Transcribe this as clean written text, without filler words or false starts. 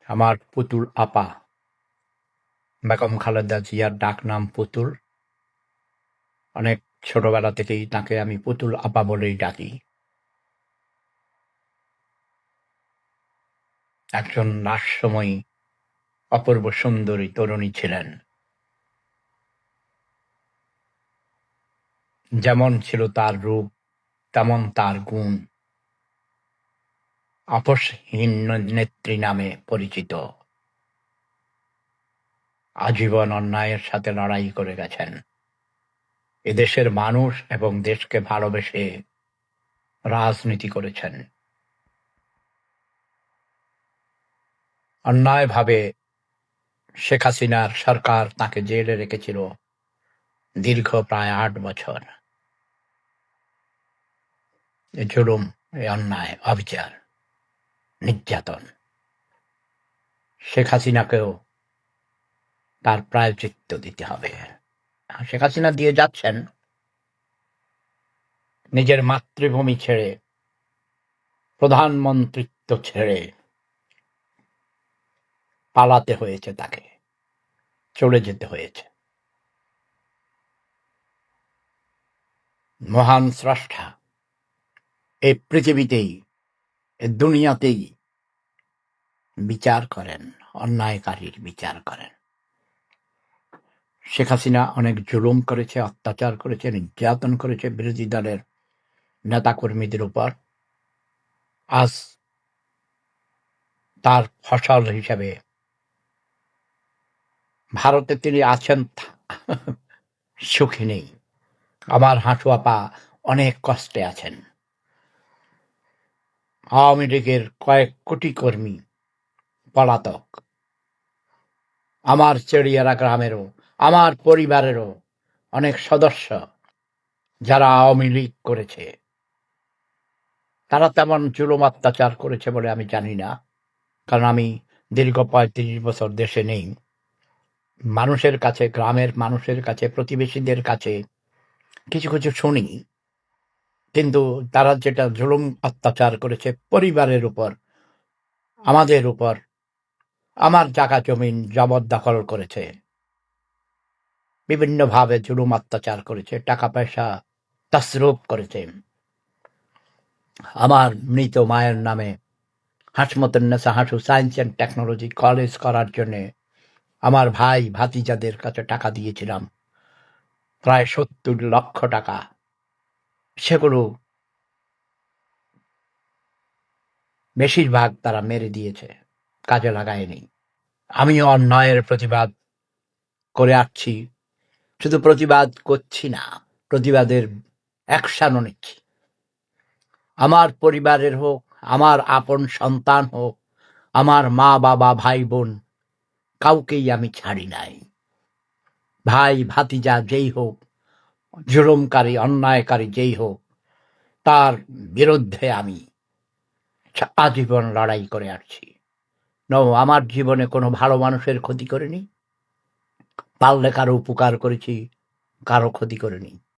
আমার পুতুল আপা বেগম খালেদা জিয়ার ডাকনাম পুতুল। অনেক ছোটবেলা থেকেই তাকে আমি পুতুল আপা বলেই ডাকি। একজন লাস্যময়ী অপূর্ব সুন্দরী তরুণী ছিলেন। যেমন ছিল তার রূপ, তেমন তার গুণ। আপসহীন নেত্রী নামে পরিচিত। আজীবন অন্যায়ের সাথে লড়াই করে গেছেন। এদেশের মানুষ এবং দেশকে ভালোবেসে রাজনীতি করেছেন। অন্যায়ভাবে শেখ হাসিনার সরকার তাকে জেলে রেখেছিল দীর্ঘ প্রায় ৮ বছর। এ জুলুম, এ অন্যায়, অবিচার, নির্যাতন। শেখ হাসিনাকেও তার প্রায়শ্চিত্ত দিতে হবে। শেখ হাসিনা দিয়ে যাচ্ছেন, নিজের মাতৃভূমি ছেড়ে, প্রধানমন্ত্রিত্ব ছেড়ে পালাতে হয়েছে তাকে, চলে যেতে হয়েছে। মহান স্রষ্টা এই পৃথিবীতেই, এ দুনিয়াতেই বিচার করেন, অন্যায়কারীর বিচার করেন। শেখ হাসিনা অনেক জুলুম করেছে, অত্যাচার করেছে, নির্যাতন করেছে বিরোধী দলের নেতাকর্মীদের উপর। আজ তার ফসল হিসেবে ভারতে তিনি আছেন, সুখী নেই। আমার হাঁটু আপা অনেক কষ্টে আছেন। আওয়ামী লীগের কয়েক কোটি কর্মী পলাতক। আমার চেড়িয়ারা গ্রামেরও, আমার পরিবারেরও অনেক সদস্য যারা আওয়ামী লীগ করেছে, তারা তেমন জুলুম অত্যাচার করেছে বলে আমি জানি না, কারণ আমি দীর্ঘ ৩৫ বছর দেশে নেই। মানুষের কাছে, গ্রামের মানুষের কাছে, প্রতিবেশীদের কাছে কিছু কিছু শুনি, কিন্তু তারা যেটা জুলুম অত্যাচার করেছে পরিবারের উপর, আমাদের উপর, আমার জায়গা জমিন জবরদখল করেছে, বিভিন্নভাবে জুলুম অত্যাচার করেছে, টাকা পয়সা তছরূপ করেছে। আমার মৃত মায়ের নামে Hasmatunnesa Hasu science and technology college করার জন্যে আমার ভাই ভাতিজাদের কাছে টাকা দিয়েছিলাম, প্রায় ৭০ লক্ষ টাকা। সেগুলো বেশিরভাগ তারা মেরে দিয়েছে, কাজে লাগায়নি। আমিও অন্যায়ের প্রতিবাদ করে আসছি, শুধু প্রতিবাদ করছি না, প্রতিবাদের অ্যাকশনও নিচ্ছি। আমার পরিবারের হোক, আমার আপন সন্তান হোক, আমার মা বাবা ভাই বোন, কাউকেই আমি ছাড়ি নাই। ভাই ভাতিজা যেই হোক, জুলুমকারী অন্যায়কারী যেই হোক, তার বিরুদ্ধে আমি আজীবন লড়াই করে আসছি। আমার জীবনে কোনো ভালো মানুষের ক্ষতি করিনি, পারলে কারো উপকার করেছি, কারো ক্ষতি করিনি।